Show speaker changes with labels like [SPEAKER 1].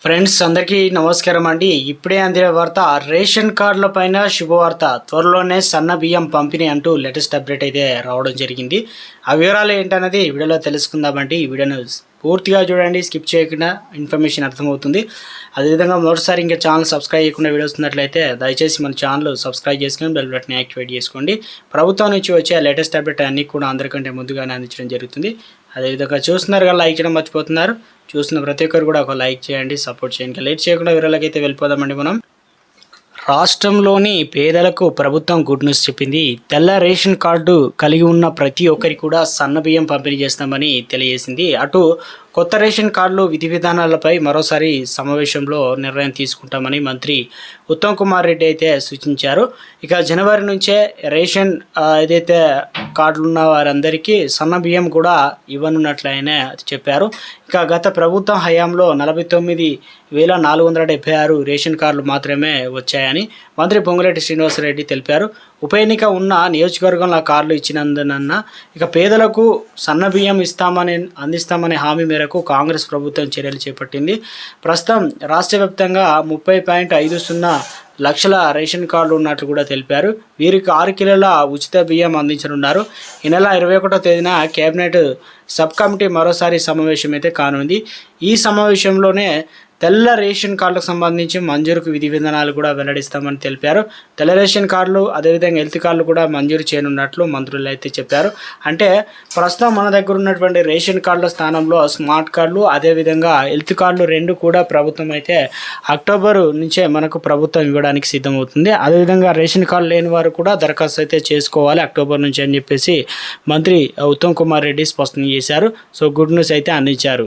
[SPEAKER 1] Friends అందరికీ నమస్కారం అండి. ఇప్పుడే అందిన వార్త, రేషన్ కార్డుల పైన శుభవార్త, త్వరలోనే సన్న బియ్యం పంపిణీ అంటూ లేటెస్ట్ అప్డేట్ అయితే రావడం జరిగింది. ఆ వివరాలు ఏంటన్నది వీడియోలో తెలుసుకుందామండి. ఈ వీడియోను పూర్తిగా చూడండి, స్కిప్ చేయకుండా ఇన్ఫర్మేషన్ అర్థమవుతుంది. అదేవిధంగా మొదటిసారి ఇంకా ఛానల్ సబ్స్క్రైబ్ చేయకుండా వీడియోస్ ఉన్నట్లయితే దయచేసి మన ఛానల్ సబ్స్క్రైబ్ చేసుకొని బెల్ బటన్ యాక్టివేట్ చేసుకోండి. ప్రభుత్వం నుంచి వచ్చే లేటెస్ట్ అప్డేట్ అన్నీ కూడా అందరికంటే ముందుగానే అందించడం జరుగుతుంది. అదేవిధంగా చూస్తున్నారు కదా, లైక్ చేయడం మర్చిపోతున్నారు. చూస్తున్న ప్రతి ఒక్కరు కూడా ఒక లైక్ చేయండి, సపోర్ట్ చేయండి. లేట్ చేయకుండా వివరాలకైతే వెళ్ళిపోదామండి. మనం రాష్ట్రంలోని పేదలకు ప్రభుత్వం గుడ్ న్యూస్ చెప్పింది. తెల్ల రేషన్ కార్డు కలిగి ఉన్న ప్రతి ఒక్కరికి కూడా సన్న బియ్యం పంపిణీ చేస్తామని తెలియజేసింది. అటు కొత్త రేషన్ కార్డులు విధి విధానాలపై మరోసారి సమావేశంలో నిర్ణయం తీసుకుంటామని మంత్రి ఉత్తమ్ కుమార్ రెడ్డి అయితే సూచించారు. ఇక జనవరి నుంచే రేషన్ ఏదైతే కార్డులు ఉన్న వారందరికీ సన్న బియ్యం కూడా ఇవ్వనున్నట్లు ఆయన చెప్పారు. ఇక గత ప్రభుత్వం హయాంలో 49,476 రేషన్ కార్డులు మాత్రమే వచ్చాయని మంత్రి పొంగులేటి శ్రీనివాసరెడ్డి తెలిపారు. ఉప ఎన్నిక ఉన్న నియోజకవర్గంలో కార్డులు ఇచ్చినందున ఇక పేదలకు సన్న బియ్యం అందిస్తామనే హామీ మేరకు కాంగ్రెస్ ప్రభుత్వం చర్యలు చేపట్టింది. ప్రస్తుతం రాష్ట్ర వ్యాప్తంగా 30.50 లక్షల రేషన్ కార్డులు ఉన్నట్లు కూడా తెలిపారు. వీరికి 6 కిలోల ఉచిత బియ్యం అందించనున్నారు. ఈ నెల 21వ తేదీన కేబినెట్ సబ్ కమిటీ మరోసారి సమావేశం అయితే కానుంది. ఈ సమావేశంలోనే తెల్ల రేషన్ కార్డులకు సంబంధించి మంజూరుకు విధి విధానాలు కూడా వెల్లడిస్తామని తెలిపారు. తెల్ల రేషన్ కార్డులు అదేవిధంగా హెల్త్ కార్డులు కూడా మంజూరు చేయనున్నట్లు మంత్రులు అయితే చెప్పారు. అంటే ప్రస్తుతం మన దగ్గర ఉన్నటువంటి రేషన్ కార్డుల స్థానంలో స్మార్ట్ కార్డులు అదేవిధంగా హెల్త్ కార్డులు రెండు కూడా ప్రభుత్వం అయితే అక్టోబర్ నుంచే మనకు ప్రభుత్వం ఇవ్వడానికి సిద్ధమవుతుంది. అదేవిధంగా రేషన్ కార్డు లేని వారు కూడా దరఖాస్తు అయితే చేసుకోవాలి అక్టోబర్ నుంచి అని చెప్పేసి మంత్రి ఉత్తమ్ కుమార్ రెడ్డి స్పష్టం చేశారు. సో గుడ్ న్యూస్ అయితే అందించారు.